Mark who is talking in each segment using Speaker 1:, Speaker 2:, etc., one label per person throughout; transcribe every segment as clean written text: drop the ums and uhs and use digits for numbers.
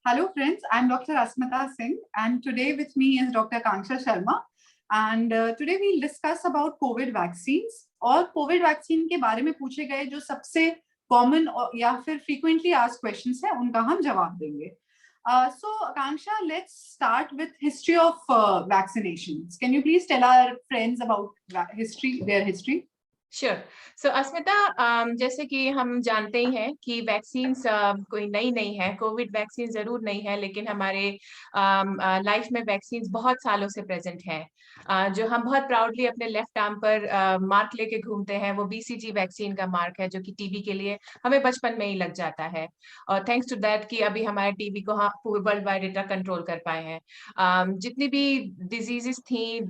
Speaker 1: Hello friends, I'm Dr. Asmita Singh and today with me is Dr. Kanksha Sharma and today we'll discuss about COVID vaccines और COVID vaccine के बारे में पूछे गए जो सबसे common या फिर frequently asked questions हैं उनका हम जवाब देंगे. So Kanksha, let's start with history of vaccinations. Can you please tell our friends about their history?
Speaker 2: Sure so Asmita, जैसे कि हम जानते ही हैं कि वैक्सीन्स कोई नई नहीं है. कोविड वैक्सीन जरूर नहीं है, लेकिन हमारे लाइफ में वैक्सीन्स बहुत सालों से प्रेजेंट है. जो हम बहुत प्राउडली अपने लेफ्ट आर्म पर मार्क लेके घूमते हैं वो बीसीजी वैक्सीन का मार्क है, जो कि टीबी के लिए हमें बचपन में ही लग जाता है. और थैंक्स टू दैट कि अभी हमारे टीबी को वर्ल्ड वाइड इतना कंट्रोल कर पाए हैं. जितनी भी डिजीजेस थी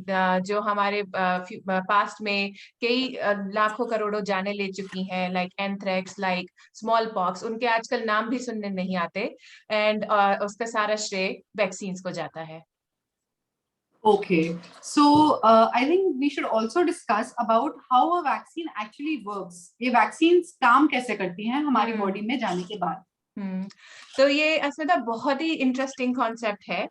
Speaker 2: जो हमारे पास्ट में कई लाखों करोड़ों जाने ले चुकी हैं, like anthrax, like small pox, उनके आजकल नाम भी सुनने नहीं आते. एंड उसका सारा श्रेय वैक्सीन्स को जाता है.
Speaker 1: Okay, so I think we should also discuss about how a vaccine actually works. ये vaccines काम कैसे करती हैं हमारी बॉडी में जाने के बाद.
Speaker 2: तो ये अस्मिता बहुत ही इंटरेस्टिंग कॉन्सेप्ट है.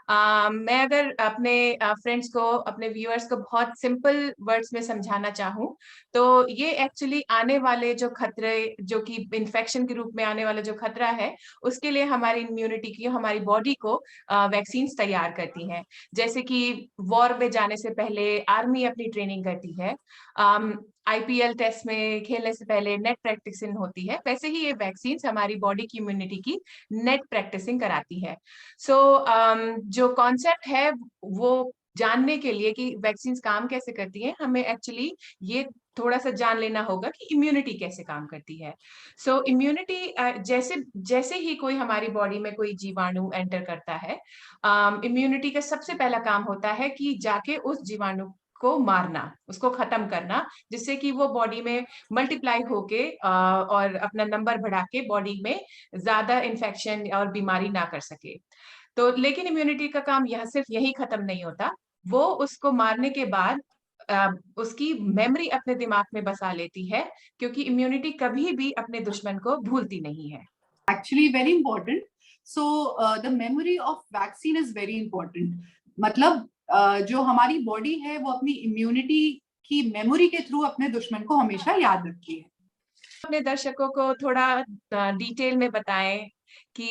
Speaker 2: मैं अगर अपने फ्रेंड्स को, अपने व्यूअर्स को बहुत सिंपल वर्ड्स में समझाना चाहूँ तो ये एक्चुअली आने वाले जो खतरे, जो कि इन्फेक्शन के रूप में आने वाला जो खतरा है, उसके लिए हमारी इम्यूनिटी की, हमारी बॉडी को वैक्सीन्स तैयार करती हैं. जैसे कि वॉर में जाने से पहले आर्मी अपनी ट्रेनिंग करती है, आईपीएल टेस्ट में खेलने से पहले नेट प्रैक्टिसिंग होती है, वैसे ही ये वैक्सीन्स हमारी बॉडी की इम्यूनिटी की नेट प्रैक्टिसिंग कराती है. सो जो कॉन्सेप्ट है वो जानने के लिए कि वैक्सीन्स काम कैसे करती हैं, हमें एक्चुअली ये थोड़ा सा जान लेना होगा कि इम्यूनिटी कैसे काम करती है. सो इम्यूनिटी जैसे जैसे ही कोई हमारी बॉडी में कोई जीवाणु एंटर करता है, इम्यूनिटी का सबसे पहला काम होता है कि जाके उस जीवाणु को मारना, उसको खत्म करना, जिससे कि वो बॉडी में मल्टीप्लाई होके और अपना नंबर बढ़ा के बॉडी में ज्यादा इन्फेक्शन और बीमारी ना कर सके. तो लेकिन इम्यूनिटी का काम यह सिर्फ यही खत्म नहीं होता, वो उसको मारने के बाद उसकी मेमोरी अपने दिमाग में बसा लेती है, क्योंकि इम्यूनिटी कभी भी अपने दुश्मन को भूलती नहीं है.
Speaker 1: Actually very important. So the memory of vaccine is very important. मतलब जो हमारी बॉडी है वो अपनी इम्यूनिटी की मेमोरी के थ्रू अपने दुश्मन को हमेशा याद रखती है.
Speaker 2: अपने दर्शकों को थोड़ा डिटेल में बताएं कि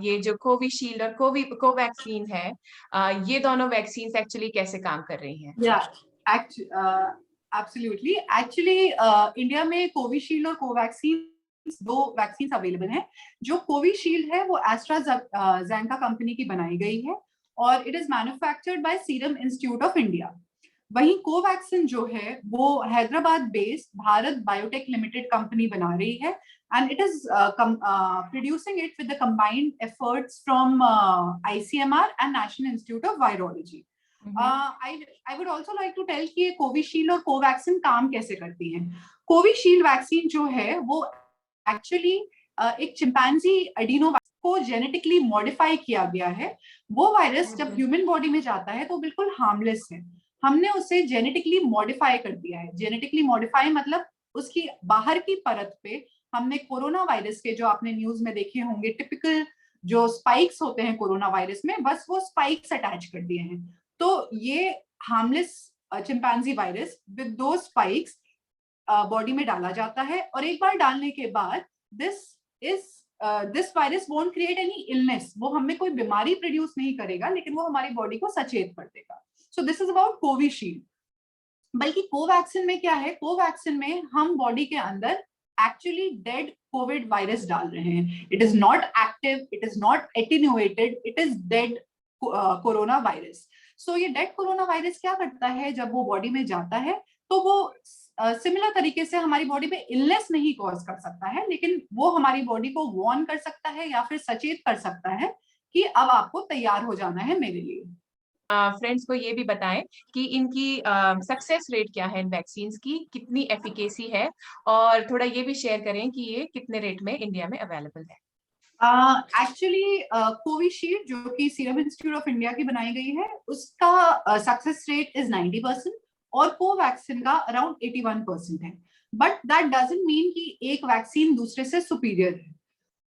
Speaker 2: ये जो कोविशील्ड और कोवैक्सीन है, ये दोनों वैक्सीन एक्चुअली कैसे काम कर रही हैं.
Speaker 1: एब्सोल्युटली. एक्चुअली इंडिया में कोविशील्ड और कोवैक्सीन दो वैक्सीन अवेलेबल हैं. जो कोविशील्ड है वो एस्ट्राजेनेका कंपनी की बनाई गई है और it is manufactured by serum institute of India. वहीं कोवैक्सिन जो है वो Hyderabad based Bharat biotech limited company बना रही है and it is producing it with the combined efforts from ICMR and National Institute of Virology. I would also like to tell कि ये Covishield और कोवैक्सिन काम कैसे करती हैं. कोविशील्ड वैक्सीन जो है वो एक्चुअली एक चिंपैंजी एडिनो को जेनेटिकली मॉडिफाई किया गया है. वो वायरस जब ह्यूमन बॉडी में जाता है तो बिल्कुल हार्मलेस है. हमने उसे जेनेटिकली मॉडिफाई कर दिया है. जेनेटिकली मॉडिफाई मतलब उसकी बाहर की परत पे हमने कोरोना वायरस के, जो आपने न्यूज में देखे होंगे, टिपिकल जो स्पाइक्स होते हैं कोरोना वायरस में, बस वो स्पाइक्स अटैच कर दिए हैं. तो ये हार्मलेस चिंपैंजी वायरस विद दो स्पाइक्स बॉडी में डाला जाता है और एक बार डालने के बाद this virus won't create any illness. वो हमें कोई बीमारी प्रोड्यूस नहीं करेगा, लेकिन वो हमारी बॉडी को सचेत कर देगा. So this is about Covishield. बल्कि कोवैक्सिन में क्या है, कोवैक्सिन में हम बॉडी के अंदर एक्चुअली डेड कोविड वायरस डाल रहे हैं. It is not active, it is not attenuated, it is dead corona virus. So ये डेड कोरोना वायरस क्या करता है, जब वो बॉडी में जाता है तो वो सिमिलर तरीके से हमारी बॉडी में इलनेस नहीं कॉज कर सकता है, लेकिन वो हमारी बॉडी को वार्न कर सकता है या फिर सचेत कर सकता है कि अब आपको तैयार हो जाना है मेरे लिए.
Speaker 2: फ्रेंड्स को ये भी बताएं कि इनकी सक्सेस रेट क्या है, इन वैक्सीन्स की कितनी एफिकेसी है, और थोड़ा ये भी शेयर करें कि ये कितने रेट में इंडिया में अवेलेबल है.
Speaker 1: एक्चुअली कोविशील्ड जो कि सीरम इंस्टीट्यूट ऑफ इंडिया की बनाई गई है, उसका सक्सेस रेट इज 90% और कोवैक्सिन का अराउंड 81% है. बट दैट डजंट मीन कि एक वैक्सीन दूसरे से सुपीरियर है.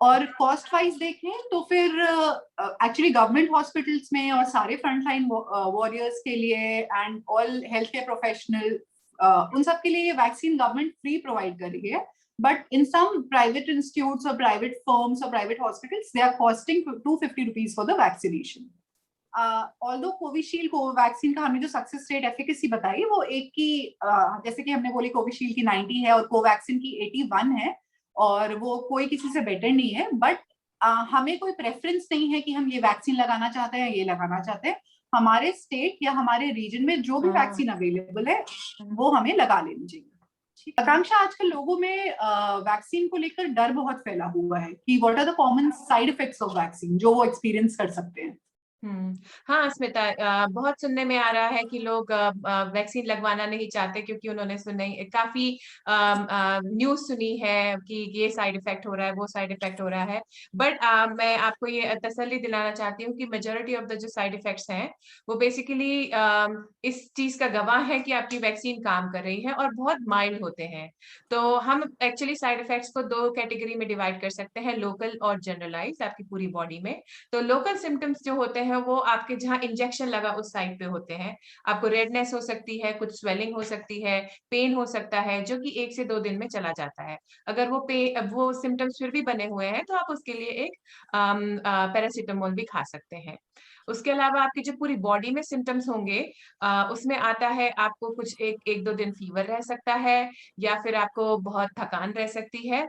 Speaker 1: और कॉस्ट वाइज देखें तो फिर एक्चुअली गवर्नमेंट हॉस्पिटल्स में और सारे फ्रंटलाइन वॉरियर्स के लिए and all health care professional उन सब के लिए ये वैक्सीन गवर्नमेंट फ्री प्रोवाइड कर रही है. But in some private institutes or private firms or private hospitals, they are costing 250 rupees for the vaccination. Although Covishield Covaxin का हमने जो सक्सेस रेट एफिकेसी बताई वो एक की जैसे कि हमने बोली कोविशील्ड की 90 है और कोवैक्सीन की 81 है और वो कोई किसी से बेटर नहीं है. बट हमें कोई प्रेफरेंस नहीं है कि हम ये वैक्सीन लगाना चाहते हैं ये लगाना चाहते हैं. हमारे स्टेट या हमारे रीजन में जो भी वैक्सीन अवेलेबल है वो हमें लगा लेनी चाहिए. आकांक्षा, आजकल लोगों में वैक्सीन को लेकर डर बहुत फैला हुआ है कि what are the common side effects of vaccine जो वो एक्सपीरियंस कर सकते हैं.
Speaker 2: हाँ स्मिता, बहुत सुनने में आ रहा है कि लोग वैक्सीन लगवाना नहीं चाहते क्योंकि उन्होंने काफी न्यूज सुनी है कि ये साइड इफेक्ट हो रहा है वो साइड इफेक्ट हो रहा है. बट मैं आपको ये तसल्ली दिलाना चाहती हूँ कि मेजोरिटी ऑफ द जो साइड इफेक्ट्स हैं वो बेसिकली इस चीज का गवाह है कि आपकी वैक्सीन काम कर रही है और बहुत माइल्ड होते हैं. तो हम एक्चुअली साइड इफेक्ट्स को दो कैटेगरी में डिवाइड कर सकते हैं, लोकल और जनरलाइज आपकी पूरी बॉडी में. तो लोकल सिम्टम्स जो होते हैं वो आपके जहाँ इंजेक्शन लगा उस साइड पे होते हैं. आपको रेडनेस हो सकती है, कुछ स्वेलिंग हो सकती है, पेन हो सकता है जो कि 1 से 2 दिन में चला जाता है. अगर वो सिम्टम्स फिर भी बने हुए हैं तो आप उसके लिए एक पैरासीटामोल भी खा सकते हैं. उसके अलावा आपकी जो पूरी बॉडी में सिम्टम्स होंगे उसमें आता है आपको कुछ एक दो दिन फीवर रह सकता है या फिर आपको बहुत थकान रह सकती है.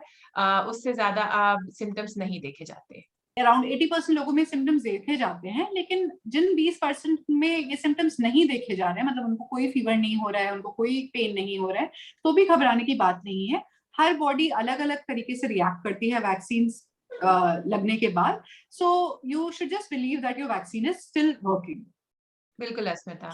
Speaker 2: उससे ज्यादा सिम्टम्स नहीं देखे जाते.
Speaker 1: अराउंड 80% लोगों में सिम्टम्स देखे जाते हैं, लेकिन जिन 20% में ये सिम्टम्स नहीं देखे जा रहे हैं, मतलब उनको कोई फीवर नहीं हो रहा है, उनको कोई पेन नहीं हो रहा है, तो भी घबराने की बात नहीं है. हर बॉडी अलग अलग तरीके से रिएक्ट करती है वैक्सीन लगने के बाद. So you should just believe that your vaccine is still working.
Speaker 2: बिल्कुल अस्मिता.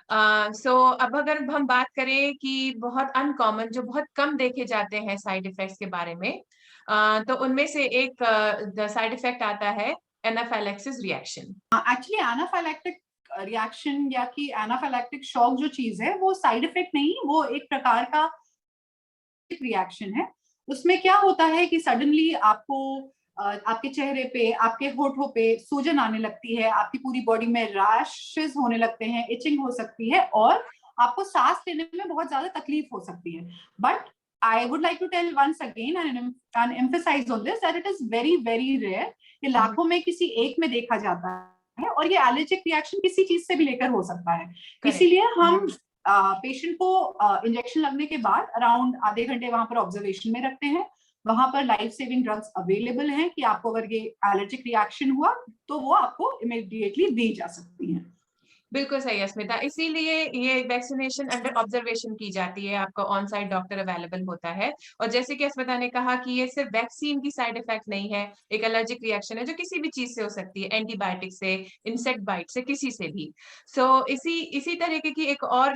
Speaker 2: अब अगर हम बात करें कि बहुत अनकॉमन जो बहुत कम देखे जाते हैं साइड इफेक्ट्स के बारे में, तो उनमें से एक साइड इफेक्ट आता है anaphylaxis reaction.
Speaker 1: Actually anaphylactic reaction या कि एनाफाइलैक्टिक शॉक जो चीज है वो साइड इफेक्ट नहीं, वो एक प्रकार का रिएक्शन है. उसमें क्या होता है कि सडनली आपको आपके चेहरे पे, आपके होठों पे सूजन आने लगती है, आपकी पूरी बॉडी में रैशेस होने लगते हैं, इचिंग हो सकती है और आपको सांस लेने में बहुत ज्यादा तकलीफ हो सकती है. But I would like to tell once again and emphasize on this that it is very very rare. ये लाखों में किसी एक में देखा जाता है और ये एलर्जिक रिएक्शन किसी चीज से भी लेकर हो सकता है. इसीलिए हम पेशेंट को इंजेक्शन लगने के बाद अराउंड आधे घंटे वहां पर ऑब्जर्वेशन में रखते हैं. वहां पर लाइफ सेविंग ड्रग्स अवेलेबल हैं कि आपको अगर ये एलर्जिक रिएक्शन हुआ तो वो आपको इमीडिएटली दी जा सकती हैं.
Speaker 2: बिल्कुल सही है स्मिता, इसीलिए ये वैक्सीनेशन अंडर ऑब्जर्वेशन की जाती है, आपका ऑन साइट डॉक्टर अवेलेबल होता है. और जैसे कि स्मिता ने कहा कि ये सिर्फ वैक्सीन की साइड इफेक्ट नहीं है, एक एलर्जिक रिएक्शन है जो किसी भी चीज से हो सकती है, एंटीबायोटिक से, इंसेक्ट बाइट से, किसी से भी. इसी तरीके की एक और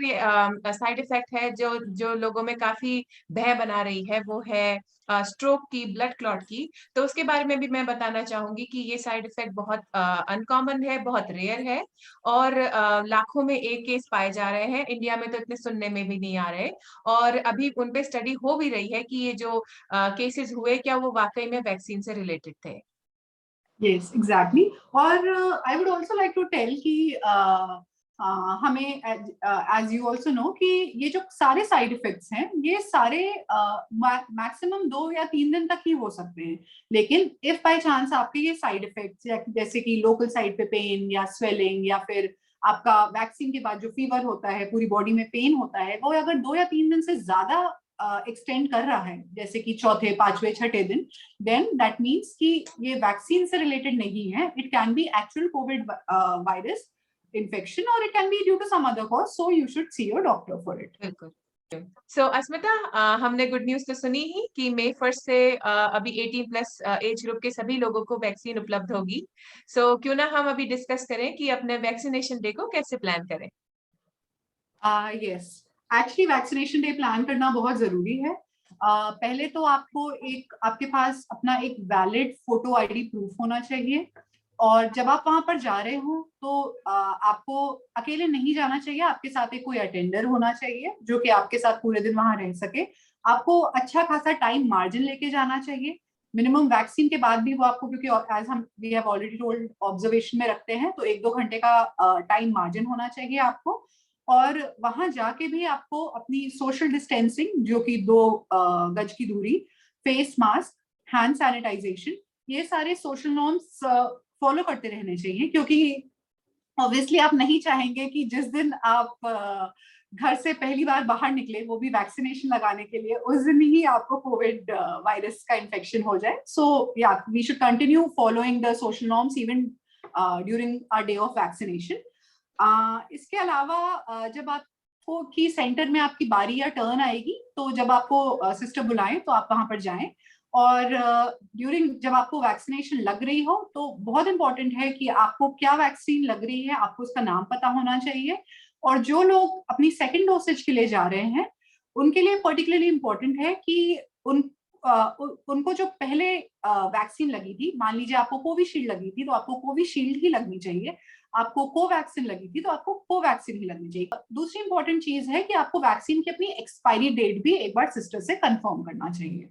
Speaker 2: साइड इफेक्ट है जो जो लोगों में काफी भय बना रही है, वो है स्ट्रोक की, ब्लड क्लॉट की. तो उसके बारे में भी मैं बताना चाहूंगी कि ये साइड इफेक्ट बहुत अनकॉमन है, बहुत रेयर है और लाखों में एक केस पाए जा रहे हैं. इंडिया में तो इतने सुनने में भी नहीं आ रहे और अभी उन पे स्टडी हो भी रही है कि ये जो केसेस हुए क्या वो वाकई में वैक्सीन से रिलेटेड थे.
Speaker 1: Yes, exactly. और I would also like to tell कि हमें as you also know कि ये जो सारे साइड इफेक्ट्स हैं ये सारे मैक्सिमम 2 या 3 दिन तक ही हो सकते हैं. लेकिन इफ बाय चांस आपके ये साइड इफेक्ट्स जैसे कि लोकल साइड पे पेन या स्वेलिंग या फिर आपका वैक्सीन के बाद जो फीवर होता है, पूरी बॉडी में पेन होता है, वो अगर 2 या 3 दिन से ज्यादा एक्सटेंड कर रहा है, जैसे कि चौथे, पांचवे, छठे दिन, देन दैट मीन्स कि ये वैक्सीन से रिलेटेड नहीं है. It can be actual Covid virus infection or it can be due to some other cause, so you should see your doctor for it.
Speaker 2: बिल्कुल. अस्मिता, हमने गुड न्यूज तो सुनी ही कि मई 1 से अभी 18+ एज ग्रुप के सभी लोगों को वैक्सीन उपलब्ध होगी. क्यों ना हम अभी डिस्कस करें कि अपने वैक्सीनेशन डे को कैसे प्लान करें.
Speaker 1: Yes, actually vaccination day plan करना बहुत जरूरी है. पहले तो आपको आपके पास अपना एक वैलिड फोटो आईडी प्रूफ होना चाहिए और जब आप वहां पर जा रहे हो तो आपको अकेले नहीं जाना चाहिए, आपके साथ एक कोई अटेंडर होना चाहिए जो कि आपके साथ पूरे दिन वहां रह सके. आपको अच्छा खासा टाइम मार्जिन लेके जाना चाहिए मिनिमम वैक्सीन के बाद भी वो आपको, क्योंकि एज हम we have already told observation में रखते हैं, तो 1-2 घंटे का टाइम मार्जिन होना चाहिए आपको। और वहां जाके भी आपको अपनी सोशल डिस्टेंसिंग, जो कि 2 गज की दूरी, फेस मास्क, हैंड सैनिटाइजेशन, ये सारे सोशल नॉर्म्स फॉलो करते रहने चाहिए, क्योंकि ऑब्वियसली आप नहीं चाहेंगे कि जिस दिन आप घर से पहली बार बाहर निकले, वो भी वैक्सीनेशन लगाने के लिए, उस दिन ही आपको कोविड वायरस का इन्फेक्शन हो जाए। सो या we should continue following the social norms even during our day of vaccination. इसके अलावा जब आपको की सेंटर में आपकी बारी या टर्न आएगी, तो जब आपको सिस्टर बुलाएं तो आप वहां पर जाएं। और ड्यूरिंग जब आपको वैक्सीनेशन लग रही हो, तो बहुत इंपॉर्टेंट है कि आपको क्या वैक्सीन लग रही है, आपको उसका नाम पता होना चाहिए। और जो लोग अपनी सेकेंड डोसेज के लिए जा रहे हैं, उनके लिए पर्टिकुलरली इंपॉर्टेंट है कि उनको जो पहले वैक्सीन लगी थी, मान लीजिए आपको कोविशील्ड लगी थी तो आपको कोविशील्ड ही लगनी चाहिए, आपको कोवैक्सीन लगी थी तो आपको कोवैक्सीन ही लगनी चाहिए। दूसरी इंपॉर्टेंट चीज है कि आपको वैक्सीन की अपनी एक्सपायरी डेट भी एक बार सिस्टर से कंफर्म करना चाहिए।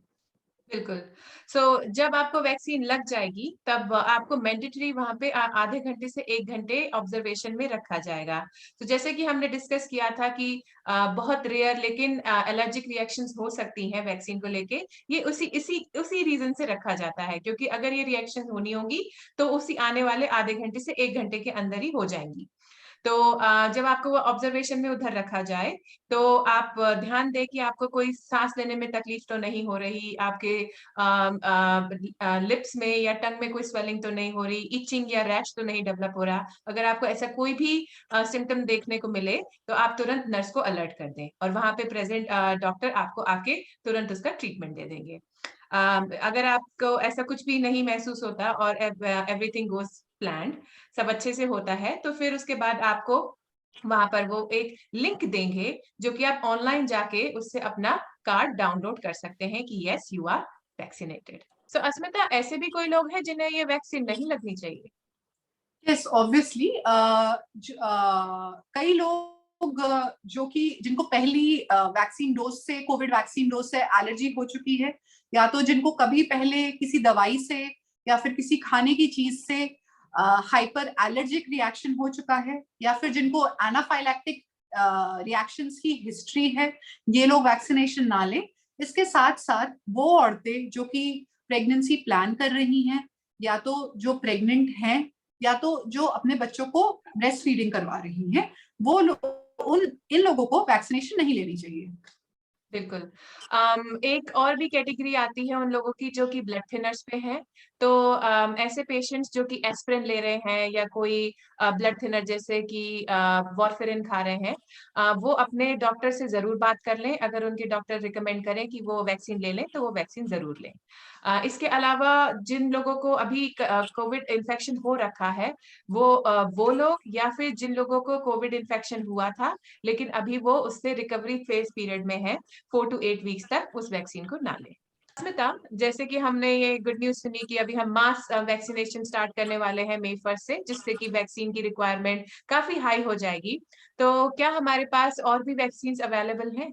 Speaker 2: बिल्कुल। सो जब आपको वैक्सीन लग जाएगी तब आपको मैंडेटरी वहां पे आधे घंटे से 1 घंटे ऑब्जर्वेशन में रखा जाएगा। तो जैसे कि हमने डिस्कस किया था कि बहुत रेयर लेकिन एलर्जिक रिएक्शंस हो सकती हैं वैक्सीन को लेके, ये उसी रीजन से रखा जाता है, क्योंकि अगर ये रिएक्शन होनी होगी तो उसी आने वाले आधे घंटे से 1 घंटे के अंदर ही हो जाएंगी। तो जब आपको वो ऑब्जर्वेशन में उधर रखा जाए तो आप ध्यान दें कि आपको कोई सांस लेने में तकलीफ तो नहीं हो रही, आपके लिप्स में या टंग में कोई स्वेलिंग तो नहीं हो रही, इचिंग या रैश तो नहीं डेवलप हो रहा। अगर आपको ऐसा कोई भी सिम्टम देखने को मिले तो आप तुरंत नर्स को अलर्ट कर दें और वहां पे प्रेजेंट डॉक्टर आपको आके तुरंत उसका ट्रीटमेंट दे देंगे। अगर आपको ऐसा कुछ भी नहीं महसूस होता और एवरीथिंग गोज प्लान्ड, सब अच्छे से होता है, तो फिर उसके बाद आपको वहां पर वो एक लिंक देंगे जो कि आप ऑनलाइन जाके उससे अपना कार्ड डाउनलोड कर सकते हैं कि यस यू आर वैक्सीनेटेड। सो अस्मिता, ऐसे भी कोई लोग हैं जिन्हें ये वैक्सीन नहीं लगनी चाहिए?
Speaker 1: यस ऑब्वियसली, कई लोग जो कि जिनको पहली वैक्सीन डोज से, कोविड वैक्सीन डोज से एलर्जी हो चुकी है, या तो जिनको कभी पहले किसी दवाई से या फिर किसी खाने की चीज से हाइपर एलर्जिक रिएक्शन हो चुका है, या फिर जिनको एनाफाइलैक्टिक रिएक्शंस की हिस्ट्री है, ये लोग वैक्सीनेशन ना लें। इसके साथ साथ वो औरतें जो कि प्रेगनेंसी प्लान कर रही हैं, या तो जो प्रेग्नेंट हैं, या तो जो अपने बच्चों को ब्रेस्ट फीडिंग करवा रही हैं, वो इन लोगों को वैक्सीनेशन नहीं लेनी चाहिए।
Speaker 2: बिल्कुल। एक और भी कैटेगरी आती है उन लोगों की जो कि ब्लड थिनर्स पे हैं। तो ऐसे पेशेंट्स जो कि एस्पिरिन ले रहे हैं या कोई ब्लड थिनर जैसे कि वारफेरिन खा रहे हैं, वो अपने डॉक्टर से जरूर बात कर लें। अगर उनके डॉक्टर रिकमेंड करें कि वो वैक्सीन ले लें तो वो वैक्सीन जरूर लें। इसके अलावा जिन लोगों को अभी कोविड इन्फेक्शन हो रखा है, वो लोग या फिर जिन लोगों को कोविड इन्फेक्शन हुआ था लेकिन अभी वो उससे रिकवरी फेज पीरियड में है, 4 to 8 वीक्स तक उस वैक्सीन को ना लें। अस्मिता, जैसे कि हमने ये गुड न्यूज सुनी कि अभी हम मास वैक्सीनेशन स्टार्ट करने वाले हैं मई 1 से, जिससे कि वैक्सीन की रिक्वायरमेंट काफी हाई हो जाएगी। तो क्या हमारे पास और भी वैक्सीन अवेलेबल हैं?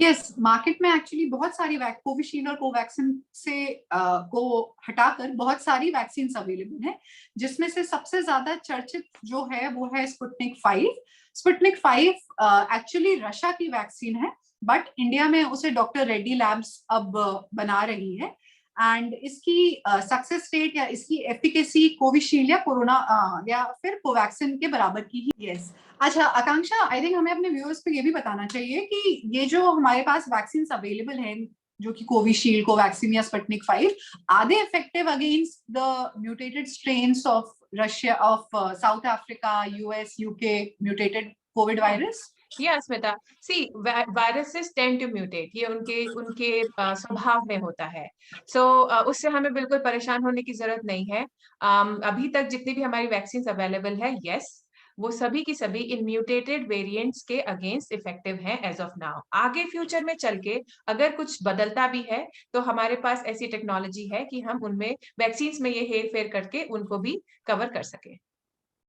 Speaker 1: यस, मार्केट में एक्चुअली बहुत सारी कोविशील्ड और कोवैक्सिन से को हटाकर बहुत सारी वैक्सीन अवेलेबल हैं, जिसमें से सबसे ज्यादा चर्चित जो है वो है स्पुतनिक 5। स्पुतनिक 5 एक्चुअली रशिया की वैक्सीन है, बट इंडिया में उसे डॉक्टर रेड्डी लैब्स अब बना रही है। एंड इसकी सक्सेस रेट या इसकी एफिकेसी कोविशील्ड या कोरोना या फिर कोवैक्सिन के बराबर की ही। यस, अच्छा आकांक्षा, आई थिंक हमें अपने व्यूअर्स को ये भी बताना चाहिए कि ये जो हमारे पास वैक्सीन अवेलेबल हैं, जो कि कोविशील्ड, कोवैक्सिन या Sputnik 5, are they effective against the mutated strains of Russia, of South Africa, US, UK mutated Covid virus?
Speaker 2: या Smita, see viruses tend to mutate, ये उनके उनके स्वभाव में होता है। सो उससे हमें बिल्कुल परेशान होने की जरूरत नहीं है। अभी तक जितनी भी हमारी वैक्सीन अवेलेबल है, यस, वो सभी की सभी इन म्यूटेटेड वेरिएंट्स के अगेंस्ट इफेक्टिव हैं एज ऑफ नाउ। आगे फ्यूचर में चल के अगर कुछ बदलता भी है तो हमारे पास ऐसी टेक्नोलॉजी है कि हम उनमें वैक्सीन में ये हेर फेर करके उनको भी कवर कर सके।